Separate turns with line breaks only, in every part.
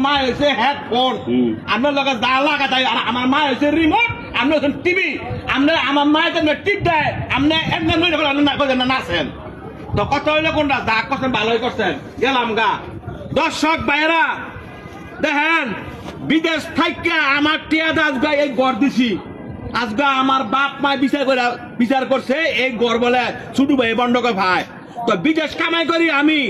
মা হয়েছে হেডফোন আপনার লগে যা লাগা তাই আর আমার মা হয়েছে রিমোট আপনি হচ্ছেন টিভি আপনার আমার মা টিপ দেয় আপনি একদম না করেন না নাচেন তো কত হইলে কোনটা যা করছেন ভালোই করছেন গেলাম গা দর্শক ভাইয়েরা দেখেন বিদেশ থেকে আমার টিয়াদা আজকে এই গড় দিছি আজকে আমার বাপ মা বিচার করছে এই গড় বলে ছুটু ভাই বন্ডকে ভাই তো বিদেশ কামাই করি আমি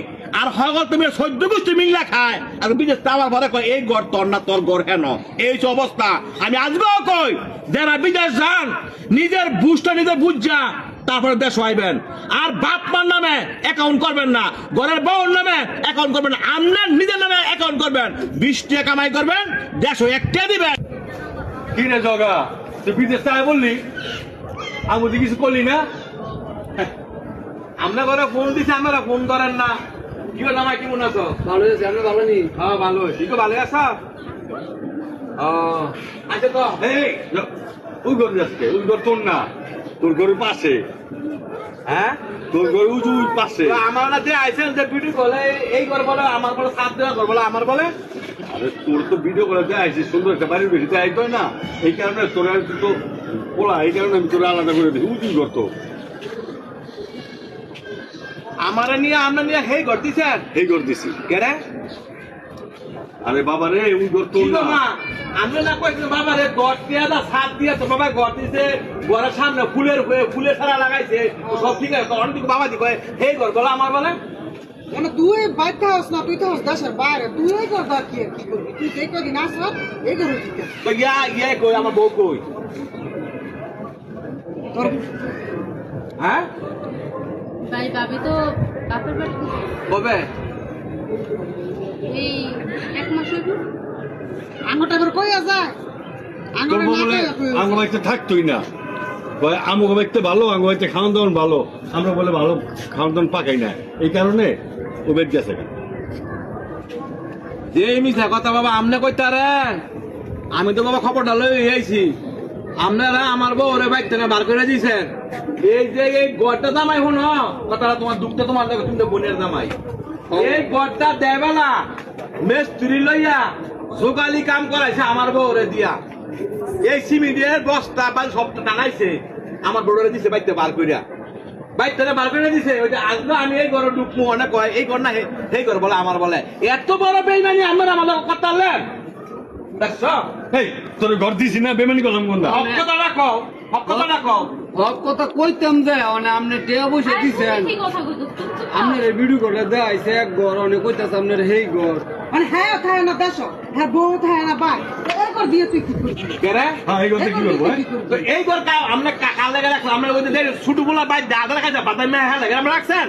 আর হগল তুমি 14 গোষ্ঠী মিল্লা খায় আর বিদেশ আমার ঘরে কয় এই গড় তোর না তোর গড় হেন এই অবস্থা আমি আজকেও কই যারা বিদেশ যান নিজের বুঝটা নিজে বুঝা তারপরে দেশ হইবেন আর বাপ মার নামে অ্যাকাউন্ট করবেন না ঘরের বউর নামে অ্যাকাউন্ট করবেন আপনার নিজের নামে অ্যাকাউন্ট করবেন 20 টাকা কামাই করবেন দেশ একটা দিবেন
কি রে জগা তুই বিদেশ তাই বললি আমি তো কিছু করলি না আমরা ঘরে ফোন দিছি আমরা ফোন ধরেন না কি হলো আমার কি মনে আছো
ভালো আছে আমরা ভালো নেই
হ্যাঁ ভালো তুই তো ভালো আছো আচ্ছা তো এই ওই ঘর যাচ্ছে ওই ঘর তোর না তোর ঘরের পাশে হ্যাঁ তোর ঘর উঁচু পাশে
আমার না যে আইছেন যে ভিডিও বলে এই ঘর বলে আমার বলে সাত দেওয়া ঘর বলে আমার বলে
আরে তোর তো ভিডিও করে দেয় আইসি সুন্দর একটা বাড়ির বেশি দেয় তো না এই কারণে তোর তো বলা এই কারণে আমি তোর আলাদা করে দিই উঁচু ঘর তো
আমারে নিয়ে আমরা নিয়ে হেই ঘর দিছেন
এই ঘর দিছি
কেরে
আরে বাবা রে ওই ঘর তোর না
মা আমি না কইছি বাবা রে গড় দিয়ে দা সাত দিয়ে তো বাবা গড় দিছে ঘরের সামনে ফুলের ছাড়া লাগাইছে সব ঠিক আছে তখন দিকে বাবা দি কয় হেই ঘর বলে আমার বলে
মানে তুই বাইতে হাস না তুই তো হাস দেশের বাইরে তুই এই কর দা কি করবি তুই যে কদিন আসত এই করবি
তো ইয়া কই আমার বউ কই
তোর
হ্যাঁ
ভাই ভাবি তো বাপের বাড়ি গেছে।
কবে
এই 1 মাস হইব
আঙ্গুটা করে কই যায়
তোর
আঙ্গুটা
বউ বলে
না কই
আঙ্গ বাড়িতে থাকতোই না আমু বাড়িতে ভালো আঙ্গ বাড়িতে খাওয়ান দাওয়ান ভালো আমরা বলে ভালো খাওয়ান দাওয়ান পাকাই না এই কারণে ও বেদ গেছে
যে মিছা কথা বাবা আমনে কইতারেন আমি তো বাবা খবরটা লই আইছি আপনারা আমার বউ ওরে বাইক থেকে বার করে দিয়েছেন এই যে এই গড়টা জামাই হনো কথাটা তোমার দুঃখটা তোমার দেখো তুমি তো বোনের জামাই এই গড়টা দেবে না মেস্ত্রি লইয়া যোগালি কাম করাইছে আমার বউ ওরে দিয়া এই সিমেন্টের বস্তা বা সবটা টানাইছে আমার বউরে দিছে বাইকটা বার কইরা বাইক থেকে বার করে দিছে ওইটা আসলে আমি এই ঘরে ঢুকবো অনেক কয় এই ঘর না এই ঘর বলে আমার বলে এত বড় বেইমানি আমরা আমাদের কথা বললেন দেখছো
এই তোর ঘর দিছি না বেমানি করলাম কোনটা
হক কথা রাখো হক কথা রাখো
সব কথা কইতাম যে মানে আপনি টেয়া বসে দিছেন
কি কথা কইতো
আপনার ভিডিও করে দেখাইছে এক ঘর অনেক কইতাছে আপনার সেই ঘর
মানে হ্যাঁ থাকে না দেশ হ্যাঁ বউ থাকে না বাই এই কর দিয়ে তুই কি করবি
কেরে
হ্যাঁ এই কথা কি করবো
তো এই ঘর আমরা কাল লেগে রাখলাম আমরা ওই যে ছোট গুলা বাইক দাদা রাখা যায় বাতাই মেয়ে হ্যাঁ লেগে আমরা রাখছেন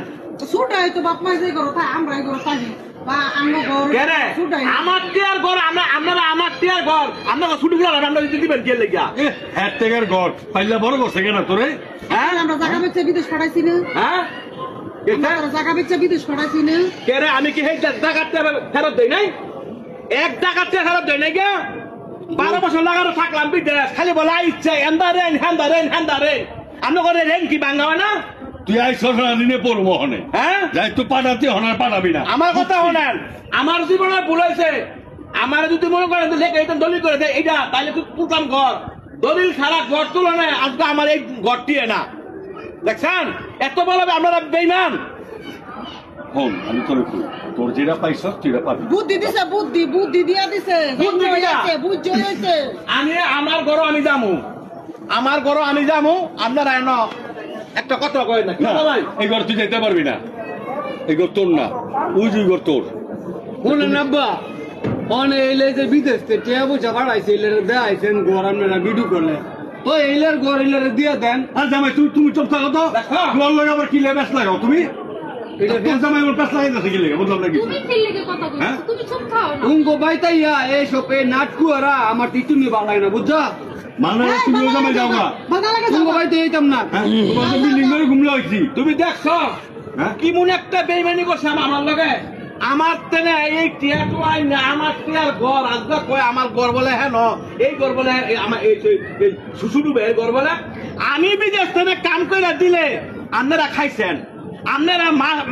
ছুটাই তো বাপ মা যে করো তাই আমরা এই করো তাই বা আমরা ঘর
কেরে
ছুটাই
আমার টিয়ার ঘর আপনারা আমার টিয়ার ঘর আপনারা ছোট গুলা আমরা দিতে দিবেন কে লেগা
হ্যাঁ টেকার ঘর পাইলা বড় করছে কেন তোরে
হ্যাঁ
আমরা জায়গা বেচে বিদেশ পাঠাইছি না
হ্যাঁ
আমরা জায়গা বেচে বিদেশ পাঠাইছি না
কেরে আমি কি সেই টাকাতে ফেরত দেই নাই 1 টাকাতে ফেরত দেই নাই গে 12 বছর লাগানো থাকলাম বিদেশ খালি বলা ইচ্ছা এন্দারেন হ্যান্দারেন আমরা করে রেন কি বাঙ্গা হয় না
তুই আই সরকার দিনে পড়বো হনে
হ্যাঁ
যাই তো পাঠাতে হনার পাঠাবি না
আমার কথা শোনেন আমার জীবনে ভুল হয়েছে আমার যদি মনে করেন লেখা এটা দলিল করে দেয় এইটা তাহলে তুই তুলতাম ঘর দলিল ছাড়া ঘর তুলো না আজকে আমার এই ঘরটি না দেখছেন এত বলবে আপনারা বেইমান
হন আমি তোরে কই তোর যেটা পাইছ তুইটা পাবি
বুদ্ধি দিছে বুদ্ধি দিয়া দিছে
বুদ্ধি দিয়া?
বুঝ হইছে
আমি আমার ঘর আমি যামু আপনারা এন একটা কথা কয় না কি
না,
ভাই
এই ঘর তুই যেতে পারবি না এই ঘর তোর না ওই যে ঘর তোর
শুনেন আব্বা অনে এলে যে বিদেশ থেকে টেয়া বসে পাঠাইছে এলে দেখাইছেন ঘর আপনারা ভিডিও করলে তো এইলের ঘর এইলের দিয়ে দেন
আর জামাই তুমি চুপ থাকো তো
দেখো।
তোমার লগে আবার কি লেবেস লাগাও তুমি
এটা
তোর জামাই আমার পেস লাগাই যাচ্ছে কি লেগে বুঝলাম নাকি
তুমি কি লেগে কথা
হ্যাঁ?
কইছো তুমি চুপ থাও না
উঙ্গো বাইতাইয়া এইসব এই নাটকুয়ারা আমার টিটুনি ভালো লাগে না বুঝছো
মানে তুমি ওই জামাই যাও না
বাধা লাগে
উঙ্গো বাইতে এইতাম না
হ্যাঁ তোমার তো বিল্ডিং করে ঘুমলা হয়েছি
তুমি দেখছো
হ্যাঁ
কি মনে একটা বেইমানি করছে আমার লগে আমার তেনে এই টিয়ার আই না আমার টিয়ার ঘর আজকে কয় আমার ঘর বলে হ্যাঁ ন এই ঘর বলে আমার এই শুশুডু বের ঘর বলে আমি বিদেশ থেকে কাম করে দিলে আপনারা খাইছেন আপনারা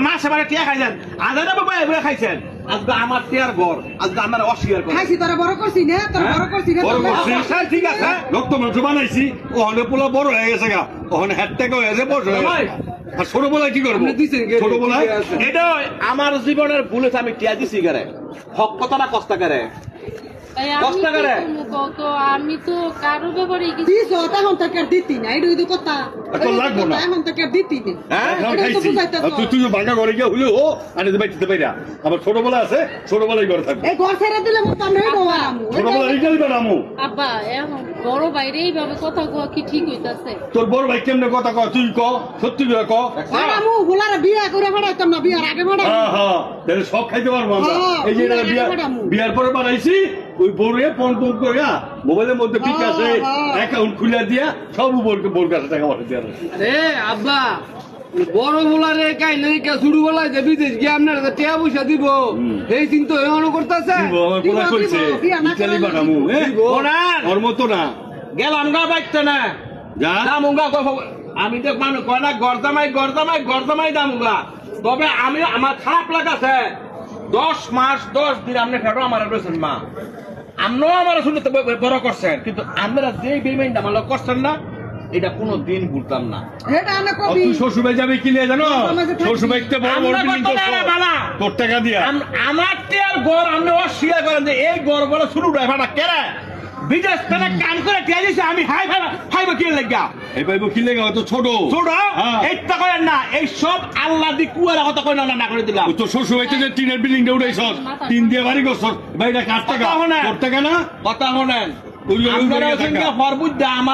মাসে বারে টিয়া খাইছেন আধারে বাবা এগুলো খাইছেন আজকে আমার টিয়ার ঘর আজকে আমার অস্বীকার করে
খাইছি তোরা বড় করছি না তোরা বড় করছি না
বড়
তোরা-
করছি।
আচ্ছা, ঠিক আছে
রক্ত মাংস বানাইছি ওখানে পোলা বড় হয়ে গেছে গা ওখানে হ্যাট থেকে হয়ে গেছে বড় হয়ে গেছে গা। আর ছোটবেলায় কি করবো
আপনি দিছেন কে?
ছোটবেলায়
ঠিক আছে।
এটা আমার জীবনের ভুল হয়েছে আমি টিয়া দিছি করে হক কথাটা কষ্ট করে
তাই
কষ্ট করে।
আমি তো কারো ব্যাপারে কিছু
দিছ তখন থেকে আর দিতি না এটা হইতো কথা
এত লাগবো না।
এখন থেকে আর দিতি না
হ্যাঁ
খাওয়া
এটা তো
খাইছি
বুঝাইতেছ।
আর তুই ভাঙা করে গিয়ে হইলে ও আর এদের বাইতে পাইরা আবার ছোটবেলা আছে ছোটবেলায় করে থাকবে
এই ঘর ছেড়ে দিলে মতো আমরা এই বউ আরামু
ছোটবেলা রিটালি বানামু
আব্বা এখন বড় বাইরে এইভাবে কথা কওয়া কি ঠিক হইতাছে
তোর বড় ভাই কেমনে কথা কয় তুই ক সত্যি করে ক
আরামু বলারে বিয়া করে ফাড়াইতাম না বিয়ার আগে ফাড়াই
হ্যাঁ হ্যাঁ তাহলে সব খাইতে পারবো আমরা
হ্যাঁ,
এই যে
বিয়ার
বিয়া
আগে বানামু।
বিয়ার পরে বানাইছি ওই বউরে ফোন টোন করে মোবাইলের মধ্যে পিক
হ্যাঁ,
আছে
হ্যাঁ।
অ্যাকাউন্ট খুলে দিয়া সব বোর কাছে টাকা পাঠিয়ে দেওয়া আছে।
রে আব্বা বড় বলারে কাইলে কে শুরু বলা যে বিদেশ গিয়ে আপনার টিয়া পয়সা দিব এই চিন্তা এমন করতেছে
দিব, আমার পোলা
দিব,
কইছে
দিব, বিয়া না
ইতালি
করালে
বানামু
দিব।
শোনেন,
ওর মতো না
গেলাম গা বাইতে না
যা
দামুঙ্গা আমি তো মানুষ কয় না গরদামাই দামুঙ্গা তবে আমি আমার খারাপ লাগাছে 10 মাস 10 দিন আপনি ফেটো আমার রয়েছেন মা আপনিও আমার শুনে তো বড় করছেন কিন্তু আমরা যে বেমাইন আমার লোক করছেন না এটা কোনো দিন ভুলতাম না
এটা আনে
আর
কবি
তুই শ্বশুরবাই যাবি কি লিয়ে জানো
আমাকে থাকবি।
শ্বশুরবাইতে বড় বড়
আমরা
বিল্ডিং
কত টাকা বালা?
তোর টাকা দিয়া
আমার টিয়ার ঘর আপনি অস্বীকার করেন যে এই ঘর বলে শুরু ড্রাইভারটা কেরে বিদেশ থেকে কাম করে টিয়া দিছে আমি হাই কি লেগা
এই পাইবো কি লেগে হয়তো ছোট
ছোট
হ্যাঁ।
এইটা করেন না এই সব আল্লাহ দি কুয়ারা কথা কই না করে দিলাম
তোর শ্বশুরবাইতে যে টিনের বিল্ডিংটা উঠাইছ টিন দিয়ে বাড়ি করছ ভাইটা কার টাকা
কথা শোনে।
তোর টাকা না
কথা শোনেন
ওই- ওই- ওই
আপনারা
টাকা।
হরবুদ্দা আমার